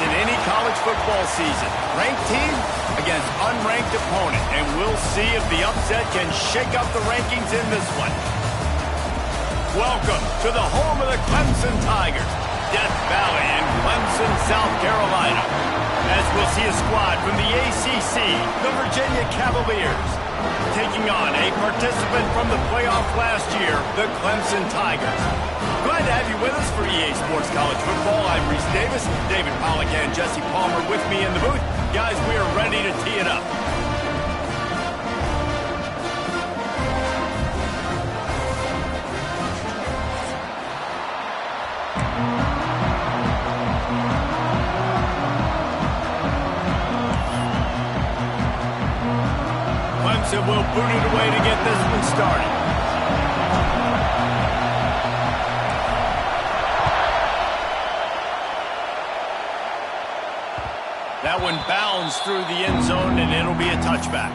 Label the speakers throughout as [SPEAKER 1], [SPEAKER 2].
[SPEAKER 1] in any college football season. Ranked team against unranked opponent, and we'll see if the upset can shake up the rankings in this one. Welcome to the home of the Clemson Tigers, Death Valley in Clemson, South Carolina. As we'll see a squad from the ACC, the Virginia Cavaliers, taking on a participant from the playoff last year, the Clemson Tigers. Glad to have you with us for EA Sports College Football. I'm Reese Davis, David Pollack and Jesse Palmer with me in the booth. Guys, we are ready to tee it up. Clemson will boot it away to get this one started. That one bounds through the end zone, and it'll be a touchback.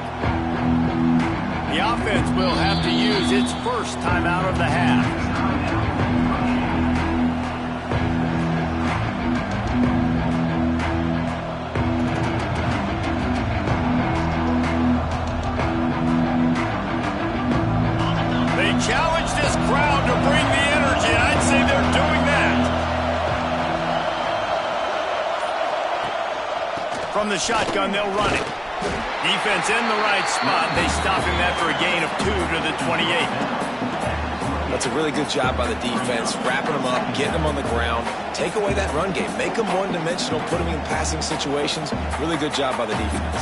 [SPEAKER 1] The offense will have to use its first timeout of the half. They challenge this crowd to bring the energy, and I'd say they're doing that. From the shotgun, they'll run it. Defense in the right spot. They stop him after a gain of 2 to the 28.
[SPEAKER 2] That's a really good job by the defense, wrapping them up, getting them on the ground. Take away that run game. Make them one-dimensional, put them in passing situations. Really good job by the defense.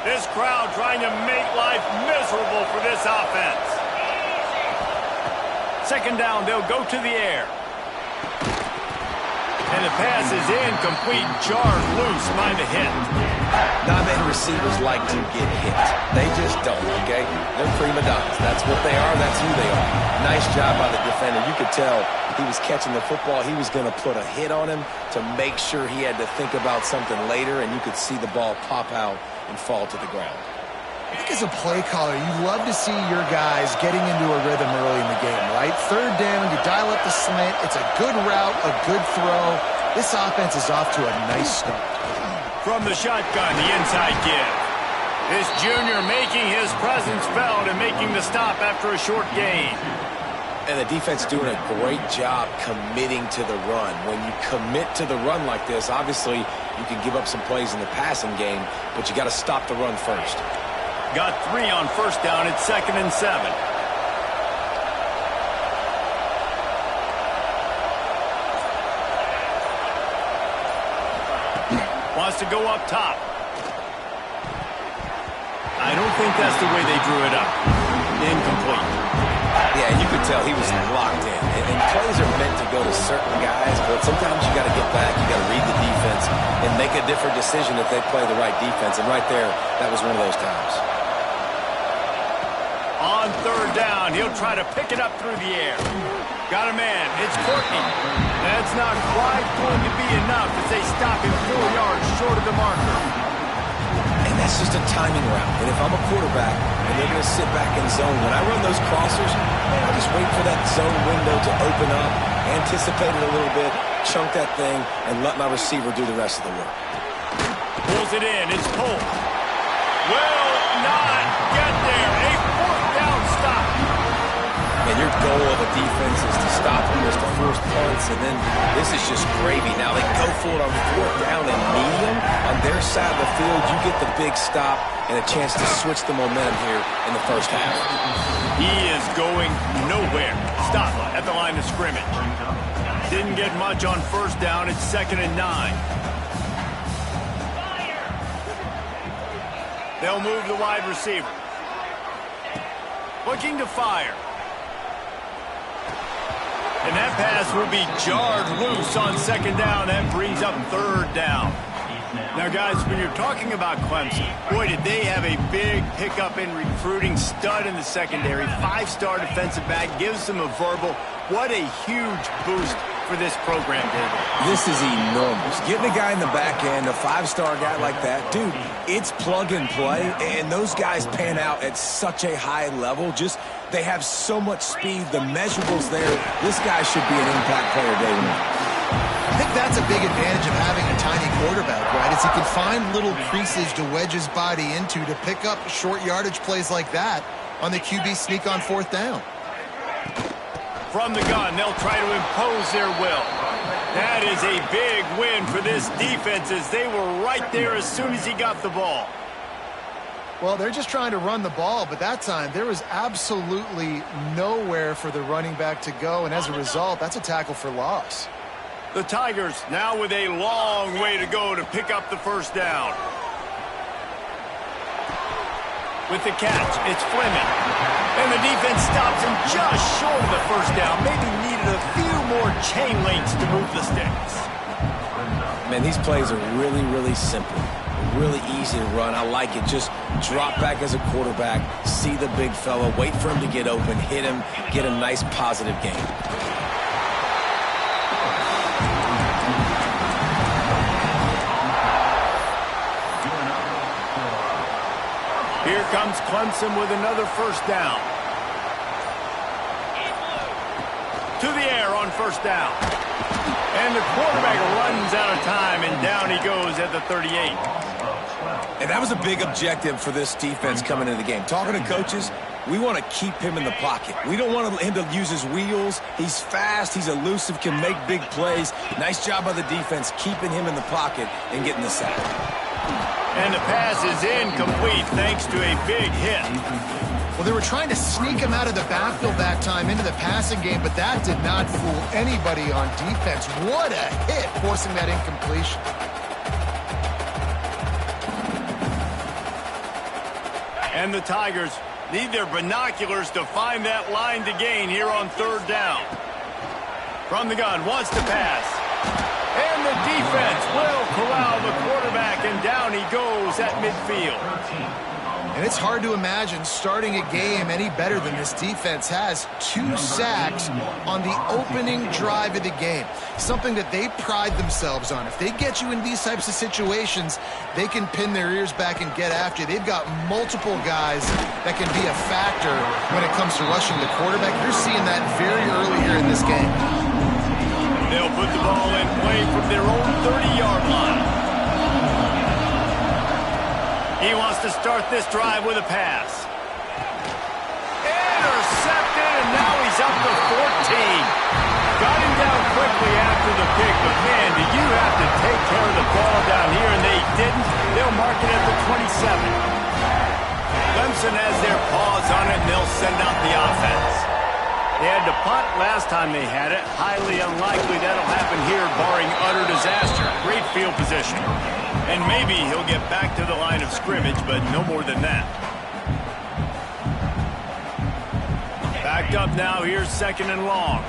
[SPEAKER 1] This crowd trying to make life miserable for this offense. Second down, they'll go to the air. And the pass is incomplete, jarred loose by the hit.
[SPEAKER 2] Not many receivers like to get hit. They just don't, okay? They're prima donnas. That's what they are. That's who they are. Nice job by the defender. You could tell he was catching the football. He was going to put a hit on him to make sure he had to think about something later, and you could see the ball pop out and fall to the ground.
[SPEAKER 3] I think as a play caller, you love to see your guys getting into a rhythm early in the game, right? Third down, you dial up the slant. It's a good route, a good throw. This offense is off to a nice start.
[SPEAKER 1] From the shotgun, the inside give. This junior making his presence felt and making the stop after a short gain.
[SPEAKER 2] And the defense doing a great job committing to the run. When you commit to the run like this, obviously you can give up some plays in the passing game, but you got to stop the run first.
[SPEAKER 1] Got 3 on first down. It's 2nd and 7. Wants to go up top. I don't think that's the way they drew it up. Incomplete.
[SPEAKER 2] Yeah, you could tell he was locked in. And plays are meant to go to certain guys, but sometimes you got to get back, you got to read the defense, and make a different decision if they play the right defense. And right there, that was one of those times.
[SPEAKER 1] On third down, he'll try to pick it up through the air. Got a man. It's Courtney. That's not quite going to be enough as they stop him 4 yards short of the marker.
[SPEAKER 2] And that's just a timing route. And if I'm a quarterback and they're going to sit back in zone, when I run those crossers, I just wait for that zone window to open up, anticipate it a little bit, chunk that thing, and let my receiver do the rest of the work.
[SPEAKER 1] Pulls it in. It's Polk. Will not get there. A 4th down stop.
[SPEAKER 2] And your goal of a defense is to stop them, is to force punts, and then this is just gravy. Now they go for it on 4th down and medium. On their side of the field, you get the big stop and a chance to switch the momentum here in the first half.
[SPEAKER 1] He is going nowhere. Stop at the line of scrimmage. Didn't get much on first down. It's 2nd and 9. They'll move the wide receiver. Looking to fire. And that pass will be jarred loose on 2nd down. That brings up 3rd down. Now, guys, when you're talking about Clemson, boy, did they have a big pickup in recruiting. Stud in the secondary. 5-star defensive back. Gives them a verbal. What a huge boost for this program, David?
[SPEAKER 2] This is enormous. Getting a guy in the back end, a five-star guy like that, dude, it's plug and play, and those guys pan out at such a high level. Just, they have so much speed. The measurables there, this guy should be an impact player, David.
[SPEAKER 3] I think that's a big advantage of having a tiny quarterback, right? Is he can find little creases to wedge his body into to pick up short yardage plays like that on the QB sneak on 4th down.
[SPEAKER 1] From the gun, they'll try to impose their will. That is a big win for this defense as they were right there as soon as he got the ball.
[SPEAKER 3] Well, they're just trying to run the ball, but that time there was absolutely nowhere for the running back to go, and as a result, that's a tackle for loss.
[SPEAKER 1] The Tigers now with a long way to go to pick up the first down. With the catch, it's Fleming. And the defense stops him just short of the first down. Maybe needed a few more chain links to move the sticks.
[SPEAKER 2] Man, these plays are really, really simple. Really easy to run. I like it. Just drop back as a quarterback, see the big fella, wait for him to get open, hit him, get a nice positive gain.
[SPEAKER 1] Here comes Clemson with another first down. To the air on first down. And the quarterback runs out of time, and down he goes at the 38.
[SPEAKER 2] And that was a big objective for this defense coming into the game. Talking to coaches, we want to keep him in the pocket. We don't want him to use his wheels. He's fast, he's elusive, can make big plays. Nice job by the defense keeping him in the pocket and getting the sack.
[SPEAKER 1] And the pass is incomplete thanks to a big hit.
[SPEAKER 3] Well, they were trying to sneak him out of the backfield that time into the passing game, but that did not fool anybody on defense. What a hit, forcing that incompletion.
[SPEAKER 1] And the Tigers need their binoculars to find that line to gain here on 3rd down. From the gun, wants to pass. And the defense will corral the quarterback, and down he goes at midfield.
[SPEAKER 3] And it's hard to imagine starting a game any better than this defense has. 2 sacks on the opening drive of the game. Something that they pride themselves on. If they get you in these types of situations, they can pin their ears back and get after you. They've got multiple guys that can be a factor when it comes to rushing the quarterback. You're seeing that very early here in this game.
[SPEAKER 1] They'll put the ball in play from their own 30-yard line. He wants to start this drive with a pass. Intercepted, and now he's up to 14. Got him down quickly after the pick, but man, do you have to take care of the ball down here, and they didn't. They'll mark it at the 27. Clemson has their paws on it, and they'll send out the offense. They had to punt last time they had it. Highly unlikely that'll happen here, barring utter disaster. Great field position. And maybe he'll get back to the line of scrimmage, but no more than that. Backed up now. Here's 2nd and long.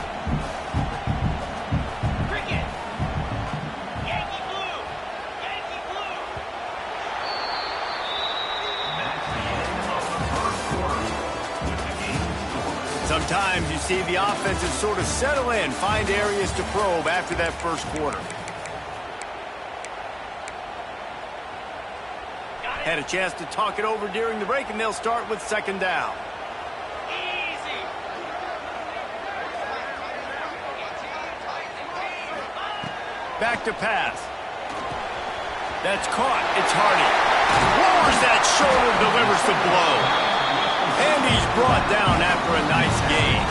[SPEAKER 1] Sometimes you see the offenses sort of settle in, find areas to probe after that first quarter. Had a chance to talk it over during the break, and they'll start with 2nd down. Easy. Back to pass. That's caught. It's Hardy. Lowers that shoulder, delivers the blow. And he's brought down after a nice gain.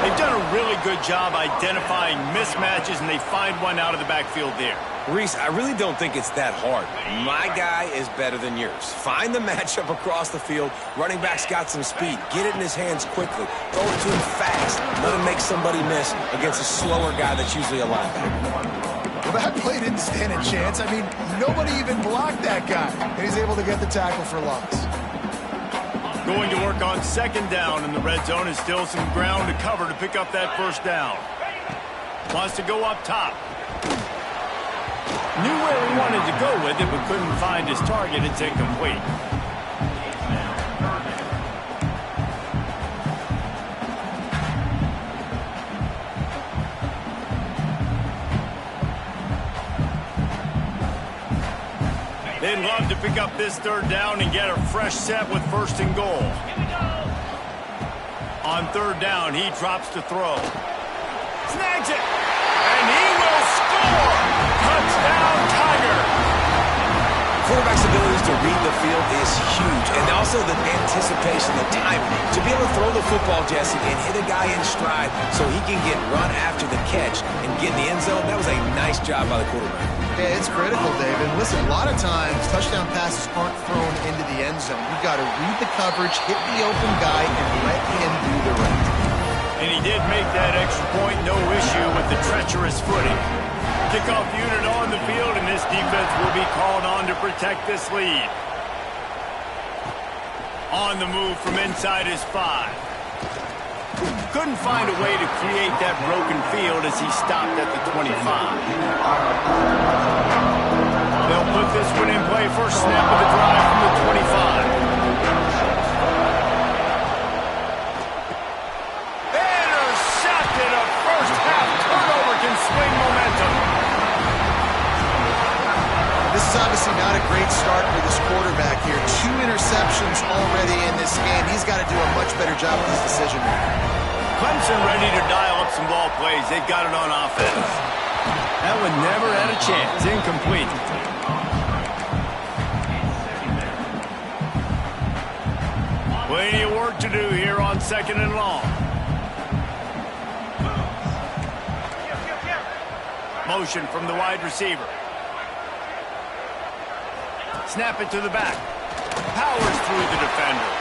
[SPEAKER 1] They've done a really good job identifying mismatches, and they find one out of the backfield there.
[SPEAKER 2] Reese, I really don't think it's that hard. My guy is better than yours. Find the matchup across the field. Running back's got some speed. Get it in his hands quickly. Throw it to him fast. Let him make somebody miss against a slower guy that's usually a linebacker.
[SPEAKER 3] Well, that play didn't stand a chance. I mean, nobody even blocked that guy. And he's able to get the tackle for loss.
[SPEAKER 1] Going to work on 2nd down, and the red zone is still some ground to cover to pick up that first down. Wants to go up top. Knew where he wanted to go with it, but couldn't find his target. It's incomplete. They'd love to pick up this third down and get a fresh set with first and goal. On third down, he drops to throw. Snags it! And he will score! Touchdown, Tiger!
[SPEAKER 2] Quarterback's ability to read the field is huge, and also the anticipation, the timing. To be able to throw the football, Jesse, and hit a guy in stride so he can get run after the catch and get in the end zone, that was a nice job by the quarterback.
[SPEAKER 3] Yeah, it's critical, David. Listen, a lot of times, touchdown passes aren't thrown into the end zone. You've got to read the coverage, hit the open guy, and let him do the rest.
[SPEAKER 1] And he did make that extra point, no issue with the treacherous footing. Kickoff unit on the field, and this defense will be called on to protect this lead. On the move from inside his 5. Couldn't find a way to create that broken field as he stopped at the 25. They'll put this one in play. First snap of the drive from the 25. Intercepted. A first half turnover can swing momentum.
[SPEAKER 3] This is obviously not a great start for this quarterback here. 2 interceptions already in this game. He's got to do a much better job with his decision making.
[SPEAKER 1] Clemson ready to dial up some ball plays. They've got it on offense. That one never had a chance. Incomplete. Plenty of work to do here on second and long. Motion from the wide receiver. Snap it to the back. Powers through the defender.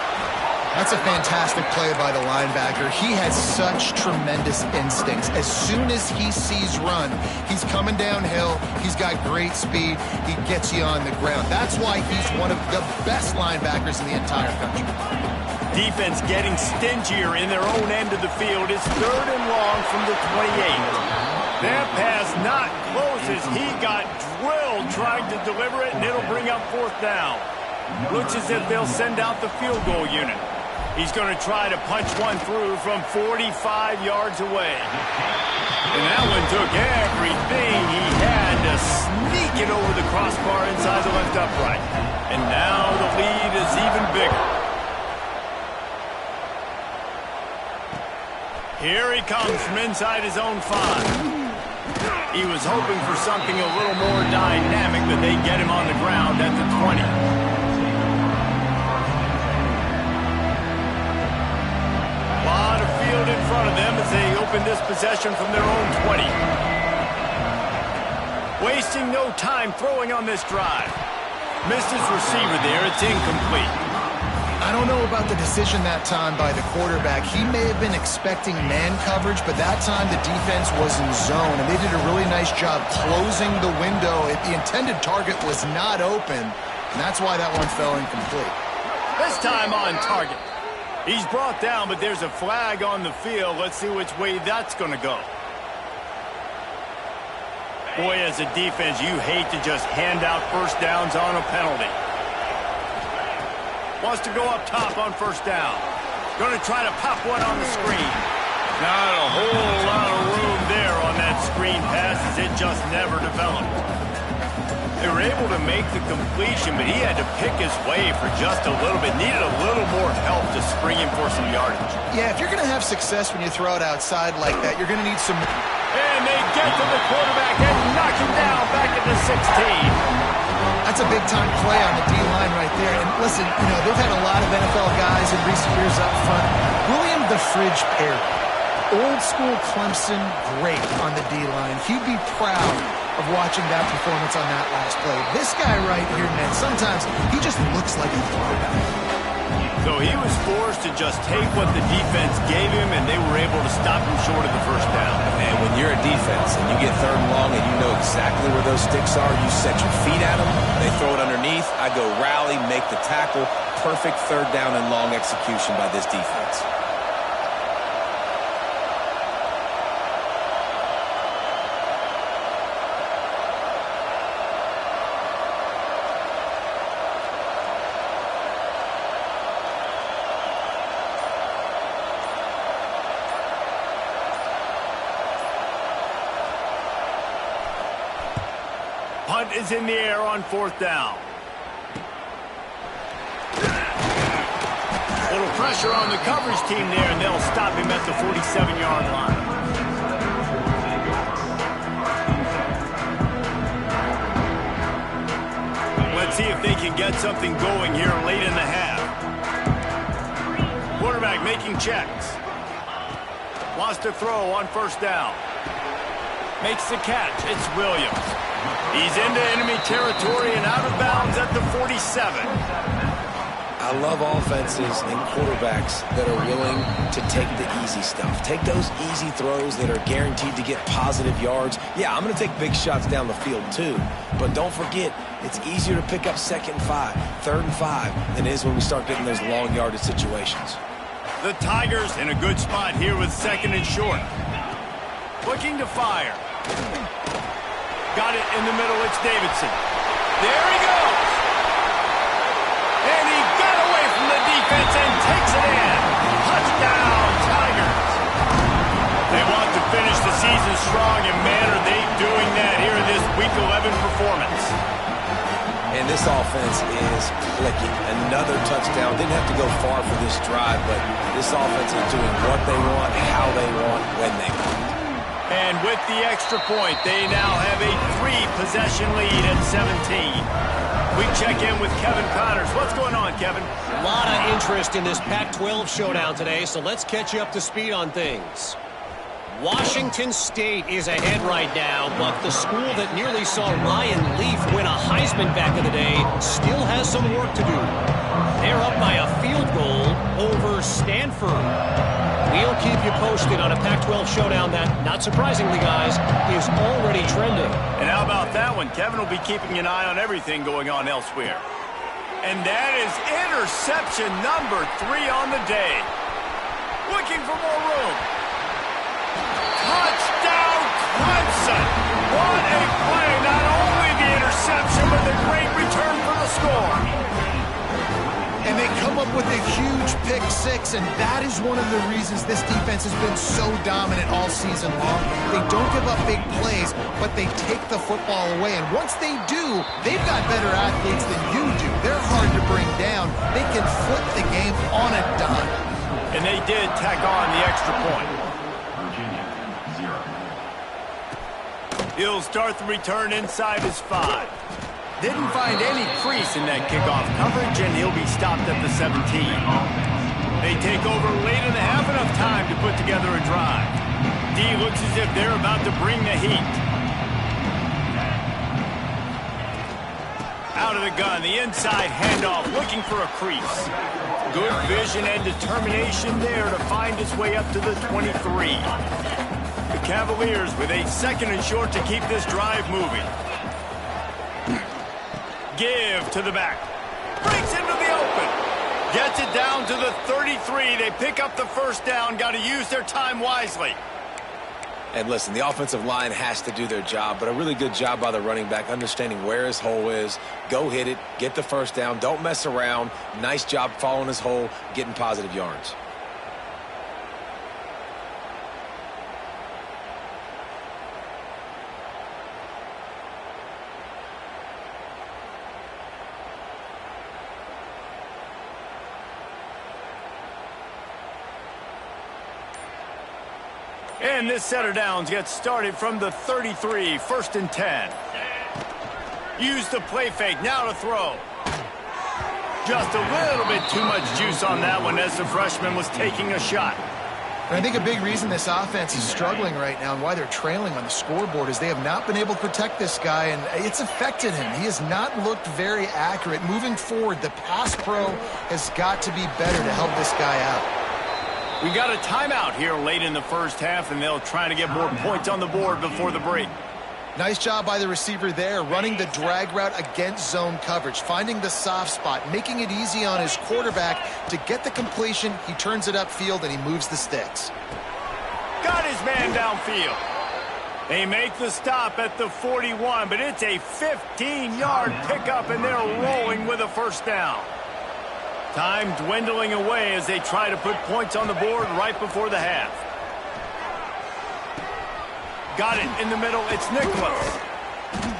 [SPEAKER 3] That's a fantastic play by the linebacker. He has such tremendous instincts. As soon as he sees run, he's coming downhill. He's got great speed. He gets you on the ground. That's why he's one of the best linebackers in the entire country.
[SPEAKER 1] Defense getting stingier in their own end of the field. It's third and long from the 28. That pass not close as he got drilled trying to deliver it, and it'll bring up fourth down. Looks as if they'll send out the field goal unit. He's going to try to punch one through from 45 yards away. And that one took everything he had to sneak it over the crossbar inside the left upright. And now the lead is even bigger. Here he comes from inside his own 5. He was hoping for something a little more dynamic, but they get him on the ground at the 20. A lot of field in front of them as they open this possession from their own 20. Wasting no time throwing on this drive. Missed his receiver there. It's incomplete.
[SPEAKER 3] I don't know about the decision that time by the quarterback. He may have been expecting man coverage, but that time the defense was in zone, and they did a really nice job closing the window. The intended target was not open, and that's why that one fell incomplete.
[SPEAKER 1] This time on target. He's brought down, but there's a flag on the field. Let's see which way that's going to go. Boy, as a defense, you hate to just hand out first downs on a penalty. Wants to go up top on first down. Going to try to pop one on the screen. Not a whole lot of room there on that screen pass as it just never developed. They were able to make the completion, but he had to pick his way for just a little bit. Needed a little more help to spring him for some yardage.
[SPEAKER 3] Yeah, if you're going to have success when you throw it outside like that, you're going to need some...
[SPEAKER 1] And they get to the quarterback and knock him down back at the 16.
[SPEAKER 3] That's a big-time play on the D-line right there. And listen, you know, they've had a lot of NFL guys in recent years up front. William the Fridge Perry, old-school Clemson great on the D-line. He'd be proud of watching that performance on that last play. This guy right here, man, sometimes he just looks like a quarterback.
[SPEAKER 1] So he was forced to just take what the defense gave him, and they were able to stop him short of the first down.
[SPEAKER 2] And when you're a defense and you get third and long and you know exactly where those sticks are, you set your feet at them, they throw it underneath, I go rally, make the tackle. Perfect third down and long execution by this defense.
[SPEAKER 1] Punt is in the air on fourth down. little pressure on the coverage team there, and they'll stop him at the 47-yard line. Let's see if they can get something going here late in the half. Quarterback making checks. Wants to throw on first down. Makes the catch. It's Williams. He's into enemy territory and out of bounds at the 47.
[SPEAKER 2] I love offenses and quarterbacks that are willing to take the easy stuff. Take those easy throws that are guaranteed to get positive yards. Yeah, I'm going to take big shots down the field too. But don't forget, it's easier to pick up 2nd and 5, 3rd and 5 than it is when we start getting those long yardage situations.
[SPEAKER 1] The Tigers in a good spot here with 2nd and short. Looking to fire. Got it in the middle. It's Davidson. There he goes. And he got away from the defense and takes it in. Touchdown, Tigers. They want to finish the season strong, and man, are they doing that here in this Week 11 performance.
[SPEAKER 2] And this offense is clicking. Another touchdown. Didn't have to go far for this drive, but this offense is doing what they want, how they want, when they want.
[SPEAKER 1] And with the extra point, they now have a 3-possession lead at 17. We check in with Kevin Connors. What's going on, Kevin?
[SPEAKER 4] A lot of interest in this Pac-12 showdown today, so let's catch you up to speed on things. Washington State is ahead right now, but the school that nearly saw Ryan Leaf win a Heisman back in the day still has some work to do. They're up by a field goal over Stanford. We'll keep you posted on a Pac-12 showdown that, not surprisingly, guys, is already trending.
[SPEAKER 1] And how about that one? Kevin will be keeping an eye on everything going on elsewhere. And that is interception number 3 on the day. Looking for more room. Touchdown, Clemson. What a play. Not only the interception, but the great return for the score.
[SPEAKER 3] And they come up with a huge pick 6, and that is one of the reasons this defense has been so dominant all season long. They don't give up big plays, but they take the football away. And once they do, they've got better athletes than you do. They're hard to bring down. They can flip the game on a dime.
[SPEAKER 1] And they did tack on the extra point. He'll start the return inside his 5. Didn't find any crease in that kickoff coverage, and he'll be stopped at the 17. They take over late in the half, enough time to put together a drive. D looks as if they're about to bring the heat. Out of the gun, the inside handoff, looking for a crease. Good vision and determination there to find his way up to the 23. The Cavaliers with a 2nd and short to keep this drive moving. Give to the back. Breaks into the open. Gets it down to the 33. They pick up the first down. Got to use their time wisely.
[SPEAKER 2] And listen, the offensive line has to do their job, but a really good job by the running back, understanding where his hole is. Go hit it. Get the first down. Don't mess around. Nice job following his hole, getting positive yards.
[SPEAKER 1] And this set of downs gets started from the 33, 1st and 10. Use the play fake, now to throw. Just a little bit too much juice on that one as the freshman was taking a shot.
[SPEAKER 3] And I think a big reason this offense is struggling right now and why they're trailing on the scoreboard is they have not been able to protect this guy, and it's affected him. He has not looked very accurate. Moving forward, the pass pro has got to be better to help this guy out.
[SPEAKER 1] We got a timeout here late in the first half, and they'll try to get more points on the board before the break.
[SPEAKER 3] Nice job by the receiver there, running the drag route against zone coverage, finding the soft spot, making it easy on his quarterback to get the completion. He turns it upfield, and he moves the sticks.
[SPEAKER 1] Got his man downfield. They make the stop at the 41, but it's a 15-yard pickup, and they're rolling with a first down. Time dwindling away as they try to put points on the board right before the half. Got it in the middle. It's Nicholas.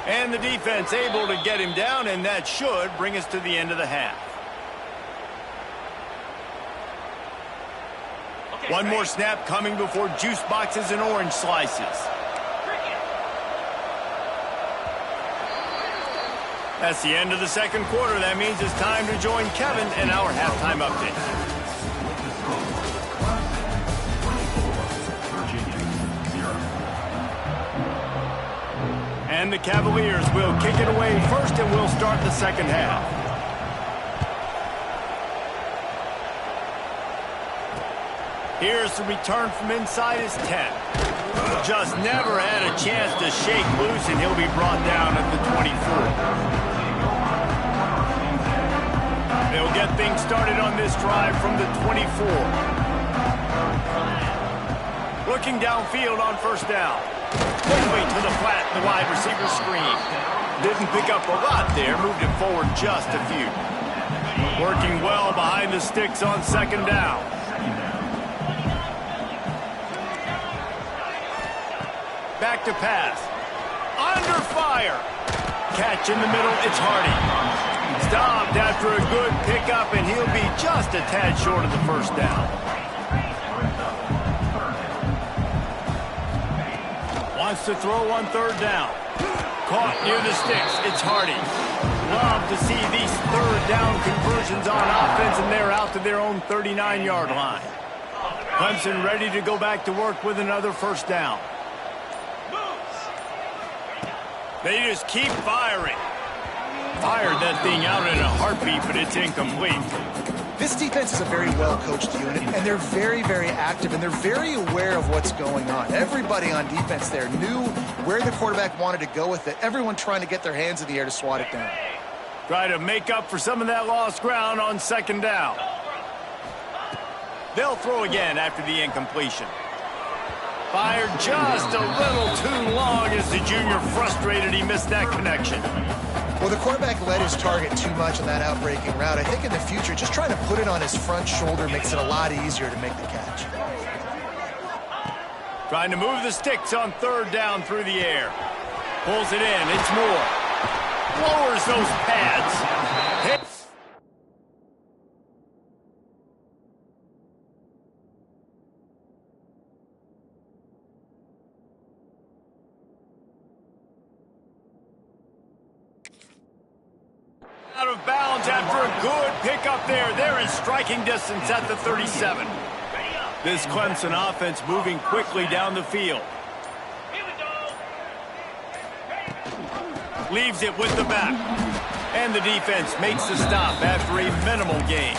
[SPEAKER 1] And the defense able to get him down, and that should bring us to the end of the half. One more snap coming before juice boxes and orange slices. That's the end of the second quarter. That means it's time to join Kevin in our halftime update. And the Cavaliers will kick it away first, and we'll start the second half. Here's the return from inside his 10. Just never had a chance to shake loose, and he'll be brought down at the 24. They'll get things started on this drive from the 24. Looking downfield on first down. Quickly to the flat, the wide receiver screen. Didn't pick up a lot there, moved it forward just a few. Working well behind the sticks on second down. Back to pass. Under fire. Catch in the middle, it's Hardy. Stopped after a good pickup, and he'll be just a tad short of the first down. Wants to throw on third down. Caught near the sticks, it's Hardy. Love to see these third down conversions on offense, and they're out to their own 39-yard line. Clemson ready to go back to work with another first down. They just keep firing. Fired that thing out in a heartbeat, but it's incomplete.
[SPEAKER 3] This defense is a very well-coached unit, and they're very, very active, and they're very aware of what's going on. Everybody on defense there knew where the quarterback wanted to go with it. Everyone trying to get their hands in the air to swat it down.
[SPEAKER 1] Try to make up for some of that lost ground on second down. They'll throw again after the incompletion. Fired just a little too long as the junior frustrated he missed that connection.
[SPEAKER 3] Well, the quarterback led his target too much on that outbreaking route. I think in the future, just trying to put it on his front shoulder makes it a lot easier to make the catch.
[SPEAKER 1] Trying to move the sticks on third down through the air. Pulls it in, it's Moore. Lowers those pads. Hits. Out of bounds after a good pickup there. They're in striking distance at the 37. This Clemson offense moving quickly down the field. Leaves it with the back. And the defense makes the stop after a minimal gain.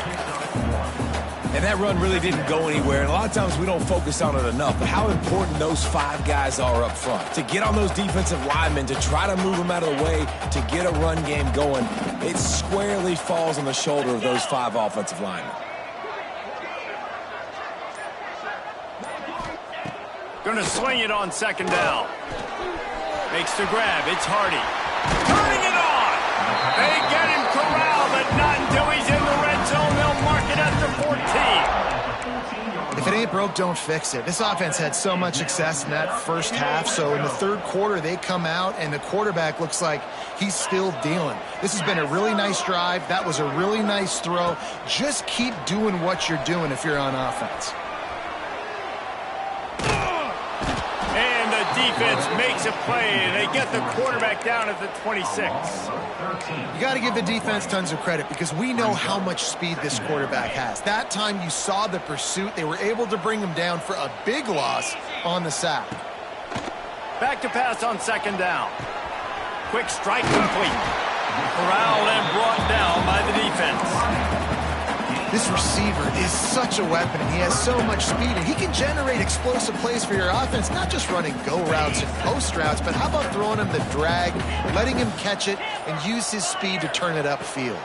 [SPEAKER 2] And that run really didn't go anywhere. And a lot of times we don't focus on it enough, but how important those five guys are up front. To get on those defensive linemen, to try to move them out of the way, to get a run game going, it squarely falls on the shoulder of those five offensive linemen.
[SPEAKER 1] Gonna swing it on second down. Makes the grab, it's Hardy. Turning it on! They get him corralled, but not until he's in the red zone. They'll mark it at the 14.
[SPEAKER 3] If it ain't broke, don't fix it. This offense had so much success in that first half, so in the third quarter, they come out, and the quarterback looks like he's still dealing. This has been a really nice drive. That was a really nice throw. Just keep doing what you're doing if you're on offense.
[SPEAKER 1] And the defense makes a play, and they get the quarterback down at the 26.
[SPEAKER 3] You got to give the defense tons of credit because we know how much speed this quarterback has. That time you saw the pursuit. They were able to bring him down for a big loss on the sack.
[SPEAKER 1] Back to pass on second down. Quick strike complete. Corralled and brought down by the defense.
[SPEAKER 3] This receiver is such a weapon, and he has so much speed, and he can generate explosive plays for your offense, not just running go routes and post routes, but how about throwing him the drag, letting him catch it, and use his speed to turn it upfield.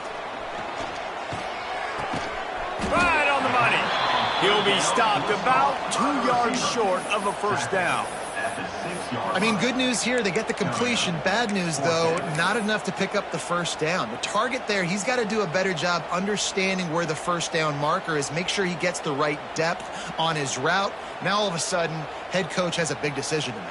[SPEAKER 1] Right on the money. He'll be stopped about 2 yards short of a first down.
[SPEAKER 3] I mean, good news here, they get the completion. Bad news, though, not enough to pick up the first down. The target there, he's got to do a better job understanding where the first down marker is, make sure he gets the right depth on his route. Now, all of a sudden, head coach has a big decision to make.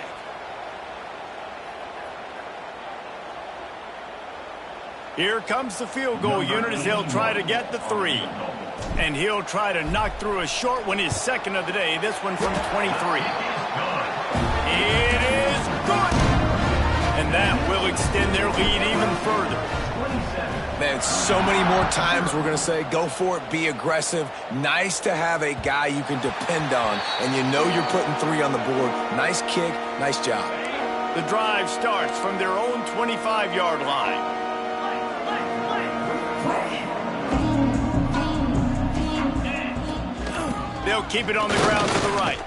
[SPEAKER 1] Here comes the field goal unit as they'll try to get the 3. And he'll try to knock through a short one, his second of the day, this one from 23. It is good! And that will extend their lead even further.
[SPEAKER 2] Man, so many more times we're going to say, go for it, be aggressive. Nice to have a guy you can depend on, and you know you're putting 3 on the board. Nice kick, nice job.
[SPEAKER 1] The drive starts from their own 25-yard line. They'll keep it on the ground to the right.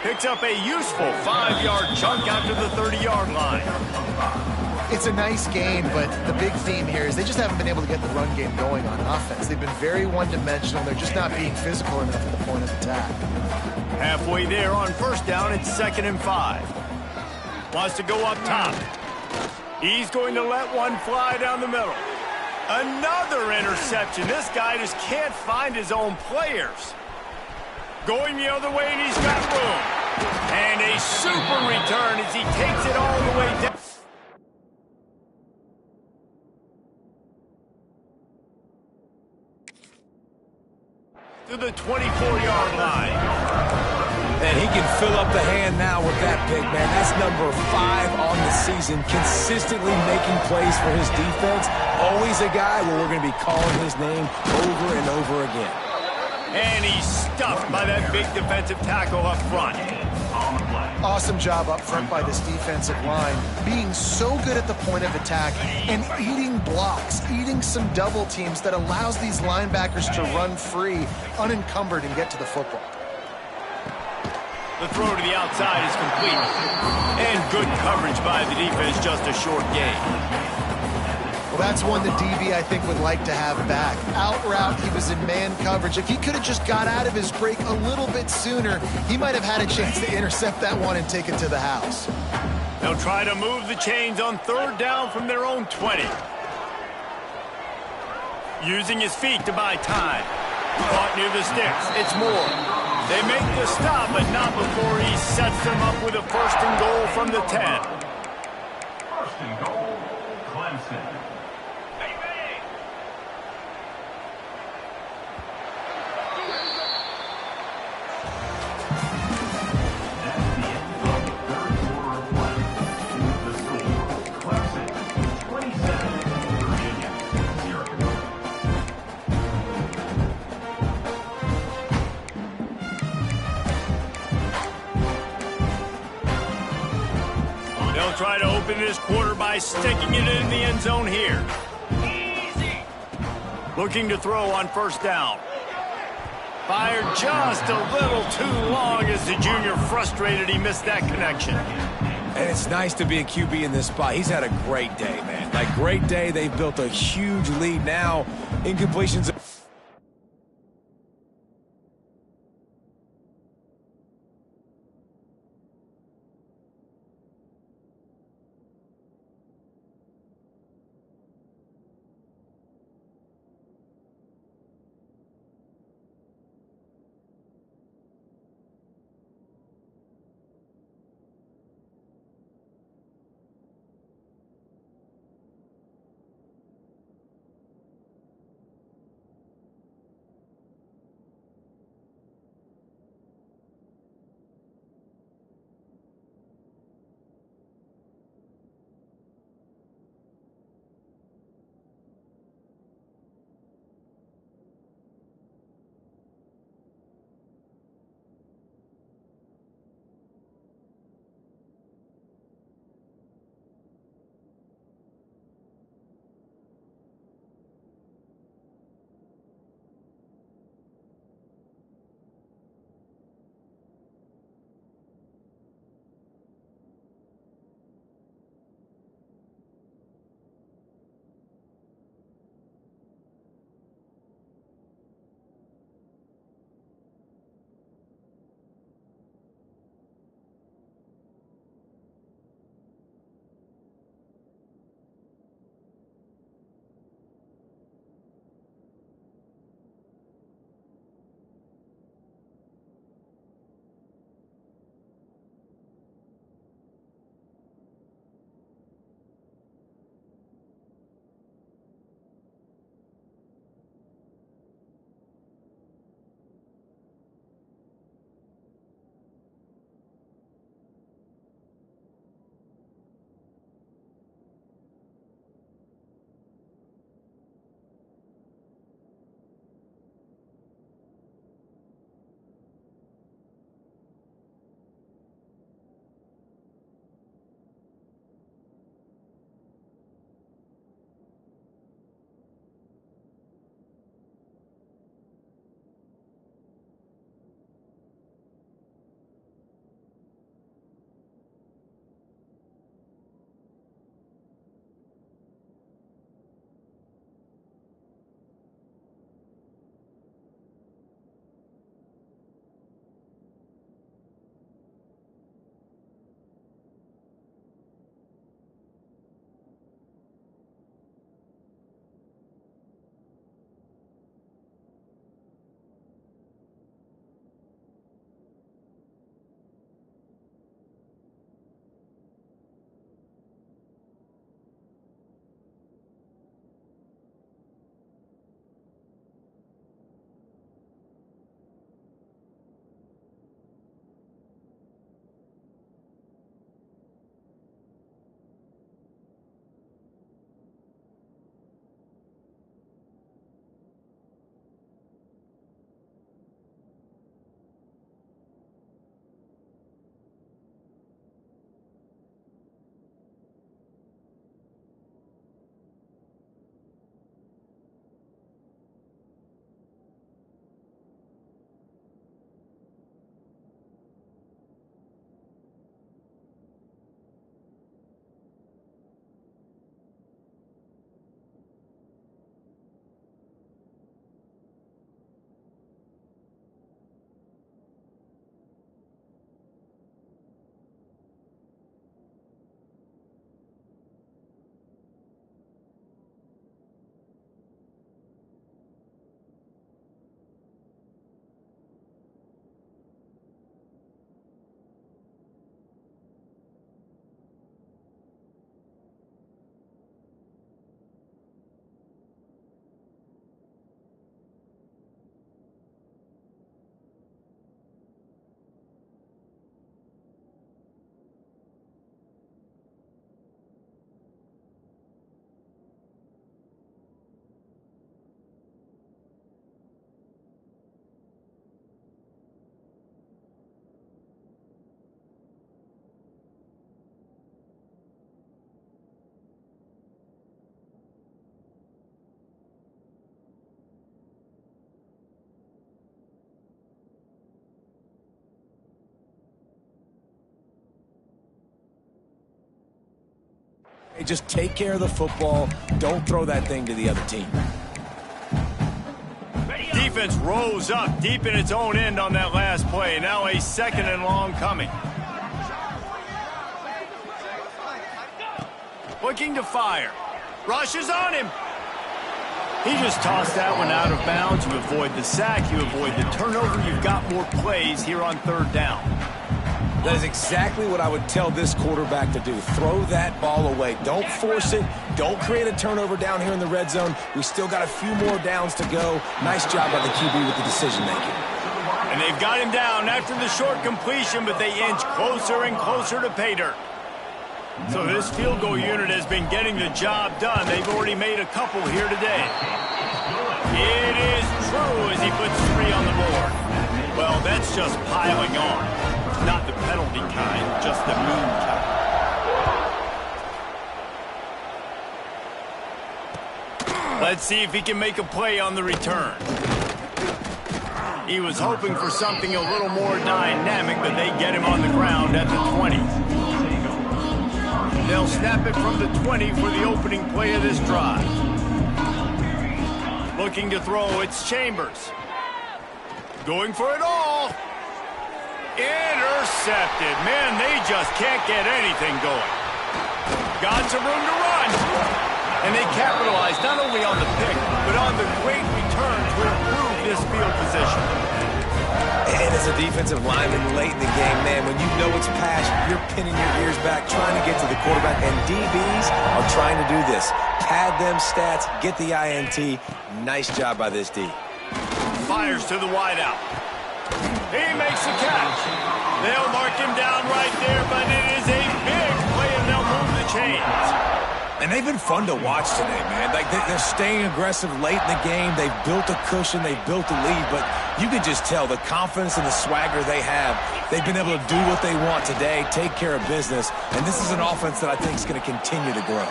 [SPEAKER 1] Picks up a useful 5-yard chunk out to the 30-yard line.
[SPEAKER 3] It's a nice gain, but the big theme here is they just haven't been able to get the run game going on offense. They've been very one-dimensional. They're just not being physical enough at the point of attack.
[SPEAKER 1] Halfway there on first down, it's 2nd and 5. Wants to go up top. He's going to let one fly down the middle. Another interception. This guy just can't find his own players. Going the other way, and he's got room. And a super return as he takes it all the way down. To the 24-yard line.
[SPEAKER 2] And he can fill up the hand now with that big man. That's number 5 on the season, consistently making plays for his defense. Always a guy where we're going to be calling his name over and over again.
[SPEAKER 1] And he's stuffed by that big defensive tackle up front.
[SPEAKER 3] Awesome job up front by this defensive line, being so good at the point of attack and eating blocks, eating some double teams that allows these linebackers to run free, unencumbered, and get to the football.
[SPEAKER 1] The throw to the outside is complete. And good coverage by the defense, just a short gain.
[SPEAKER 3] Well, that's one the DB, I think, would like to have back. Out route, he was in man coverage. If he could have just got out of his break a little bit sooner, he might have had a chance to intercept that one and take it to the house.
[SPEAKER 1] They'll try to move the chains on 3rd down from their own 20. Using his feet to buy time. Caught near the sticks. It's Moore. They make the stop, but not before he sets them up with a 1st and goal from the 10.
[SPEAKER 5] 1st and goal, Clemson.
[SPEAKER 1] They'll try to open this quarter by sticking it in the end zone here. Easy. Looking to throw on 1st down. Fired just a little too long as the junior frustrated he missed that connection.
[SPEAKER 2] And it's nice to be a QB in this spot. He's had a great day, man. Like, great day. They've built a huge lead now. Incompletions. Just take care of the football. Don't throw that thing to the other team.
[SPEAKER 1] Defense rose up deep in its own end on that last play. Now a 2nd and long coming. Looking to fire. Rushes on him. He just tossed that one out of bounds. You avoid the sack. You avoid the turnover. You've got more plays here on 3rd down.
[SPEAKER 2] That is exactly what I would tell this quarterback to do. Throw that ball away. Don't force it. Don't create a turnover down here in the red zone. We still got a few more downs to go. Nice job by the QB with the decision-making.
[SPEAKER 1] And they've got him down after the short completion, but they inch closer and closer to pay dirt. So this field goal unit has been getting the job done. They've already made a couple here today. It is true as he puts 3 on the board. Well, that's just piling on. Not the penalty kind, just the mean kind. Let's see if he can make a play on the return. He was hoping for something a little more dynamic, but they get him on the ground at the 20. They'll snap it from the 20 for the opening play of this drive. Looking to throw, it's Chambers. Going for it all. Intercepted. Man, they just can't get anything going. Got some room to run. And they capitalize not only on the pick, but on the great return to improve this field position.
[SPEAKER 2] And as a defensive lineman late in the game, man, when you know it's pass, you're pinning your ears back, trying to get to the quarterback. And DBs are trying to do this. Pad them stats, get the INT. Nice job by this D.
[SPEAKER 1] Fires to the wideout. He makes the catch. They'll mark him down right there, but it is a big play, and they'll move the chains.
[SPEAKER 2] And they've been fun to watch today, man. Like they're staying aggressive late in the game. They've built a cushion. They've built a lead. But you can just tell the confidence and the swagger they have. They've been able to do what they want today, take care of business. And this is an offense that I think is going to continue to grow.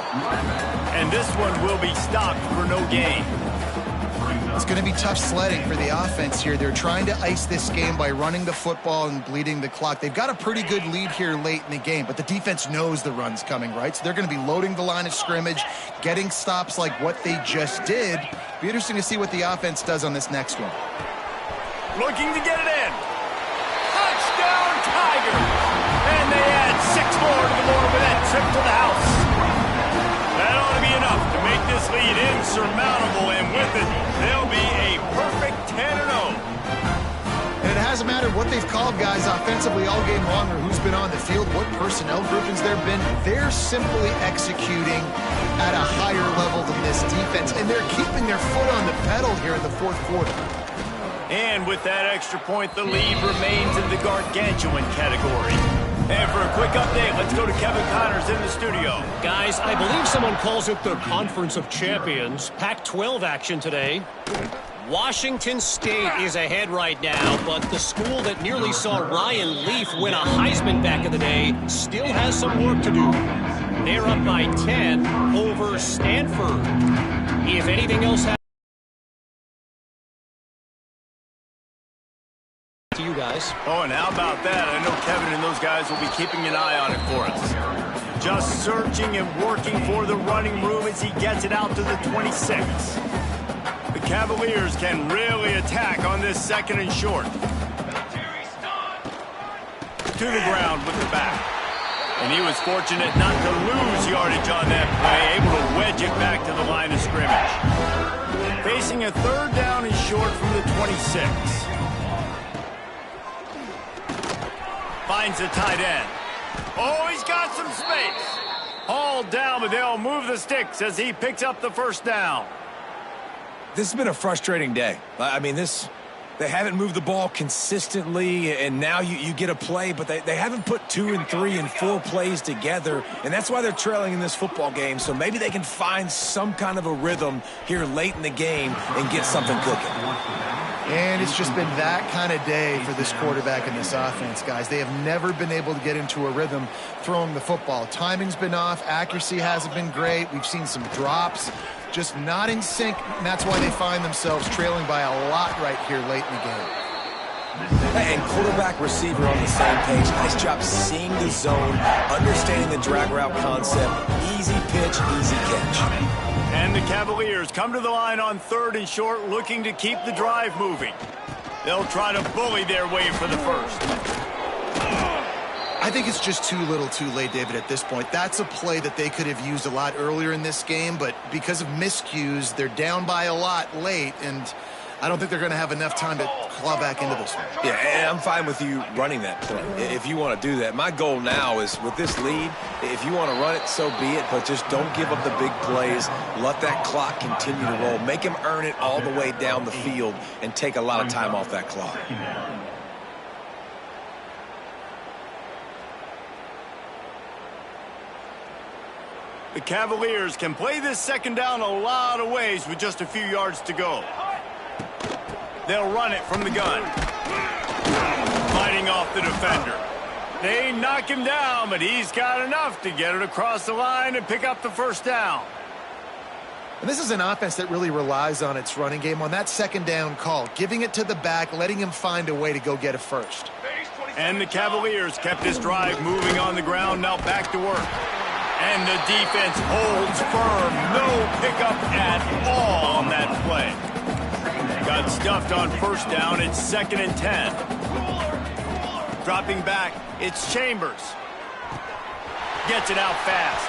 [SPEAKER 1] And this one will be stopped for no gain.
[SPEAKER 3] It's going to be tough sledding for the offense here. They're trying to ice this game by running the football and bleeding the clock. They've got a pretty good lead here late in the game, but the defense knows the run's coming, right? So they're going to be loading the line of scrimmage, getting stops like what they just did. Be interesting to see what the offense does on this next one.
[SPEAKER 1] Looking to get it in. Touchdown, Tigers! And they add 6 more to the board with that trip to the house. That ought to be enough to make this lead insurmountable, and with it, they'll be a perfect 10-0.
[SPEAKER 3] And it hasn't mattered what they've called guys offensively all game long or who's been on the field, what personnel groupings there have been. They're simply executing at a higher level than this defense, and they're keeping their foot on the pedal here in the 4th quarter.
[SPEAKER 1] And with that extra point, the lead remains in the gargantuan category. And for a quick update, let's go to Kevin Connors in the studio.
[SPEAKER 4] Guys, I believe someone calls it the Conference of Champions. Pac-12 action today. Washington State is ahead right now, but the school that nearly saw Ryan Leaf win a Heisman back in the day still has some work to do. They're up by 10 over Stanford. If anything else happens to you guys.
[SPEAKER 1] Oh, and how about that? I know Kevin and those guys will be keeping an eye on it for us. Just searching and working for the running room as he gets it out to the 26. The Cavaliers can really attack on this 2nd and short. To the ground with the back. And he was fortunate not to lose yardage on that play, able to wedge it back to the line of scrimmage. Facing a 3rd down and short from the 26. Finds the tight end. Oh, he's got some space. Hauled down, but they'll move the sticks as he picks up the 1st down.
[SPEAKER 2] This has been a frustrating day. I mean, they haven't moved the ball consistently, and now you get a play, but they haven't put 2 and 3 and 4 plays together, and that's why they're trailing in this football game. So maybe they can find some kind of a rhythm here late in the game and get something cooking.
[SPEAKER 3] And it's just been that kind of day for this quarterback and this offense, guys. They have never been able to get into a rhythm throwing the football. Timing's been off. Accuracy hasn't been great. We've seen some drops. Just not in sync, and that's why they find themselves trailing by a lot right here late in the game.
[SPEAKER 2] And quarterback, receiver on the same page. Nice job seeing the zone, understanding the drag route concept. Easy pitch, easy catch.
[SPEAKER 1] And the Cavaliers come to the line on 3rd and short, looking to keep the drive moving. They'll try to bully their way for the first.
[SPEAKER 3] I think it's just too little too late, David, at this point. That's a play that they could have used a lot earlier in this game, but because of miscues, they're down by a lot late, and I don't think they're going to have enough time to claw back into this one.
[SPEAKER 2] Yeah, and I'm fine with you running that play if you want to do that. My goal now is with this lead, if you want to run it, so be it, but just don't give up the big plays. Let that clock continue to roll. Make him earn it all the way down the field and take a lot of time off that clock.
[SPEAKER 1] The Cavaliers can play this second down a lot of ways with just a few yards to go. They'll run it from the gun. Fighting off the defender. They knock him down, but he's got enough to get it across the line and pick up the first down.
[SPEAKER 3] And this is an offense that really relies on its running game on that second down call, giving it to the back, letting him find a way to go get a first.
[SPEAKER 1] And the Cavaliers kept this drive moving on the ground, now back to work. And the defense holds firm. No pickup at all on that play. Got stuffed on first down. It's 2nd and 10. Dropping back, it's Chambers. Gets it out fast.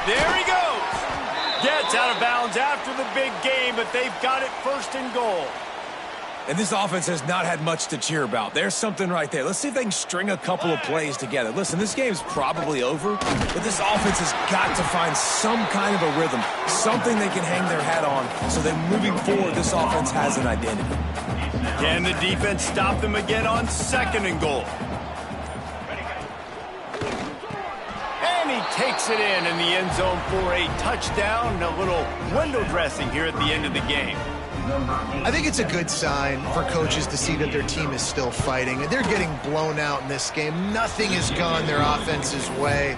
[SPEAKER 1] There he goes. Gets out of bounds after the big game, but they've got it 1st and goal.
[SPEAKER 2] And this offense has not had much to cheer about. There's something right there. Let's see if they can string a couple of plays together. Listen, this game's probably over, but this offense has got to find some kind of a rhythm, something they can hang their hat on, so that moving forward, this offense has an identity.
[SPEAKER 1] Can the defense stop them again on 2nd and goal? And he takes it in the end zone for a touchdown. A little window dressing here at the end of the game.
[SPEAKER 3] I think it's a good sign for coaches to see that their team is still fighting. They're getting blown out in this game. Nothing has gone their offense's way.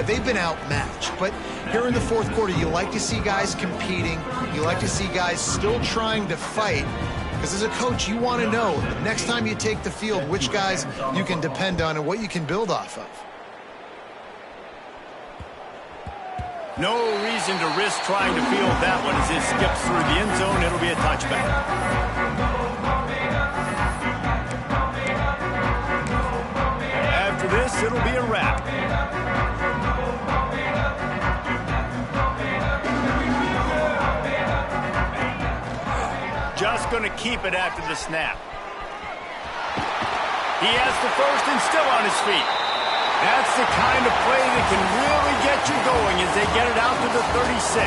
[SPEAKER 3] They've been outmatched. But here in the 4th quarter, you like to see guys competing. You like to see guys still trying to fight. Because as a coach, you want to know next time you take the field which guys you can depend on and what you can build off of.
[SPEAKER 1] No reason to risk trying to field that one as it skips through the end zone. It'll be a touchback. After this, it'll be a wrap. Just going to keep it after the snap. He has the first and still on his feet. That's the kind of play that can really get you going as they get it out to the 36.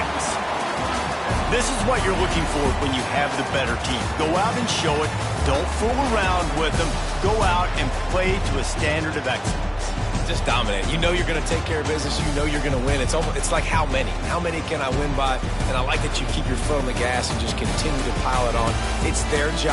[SPEAKER 1] This is what you're looking for when you have the better team. Go out and show it. Don't fool around with them. Go out and play to a standard of excellence.
[SPEAKER 2] Just dominate. You know you're going to take care of business. You know you're going to win. It's like how many? How many can I win by? And I like that you keep your foot on the gas and just continue to pile it on. It's their job.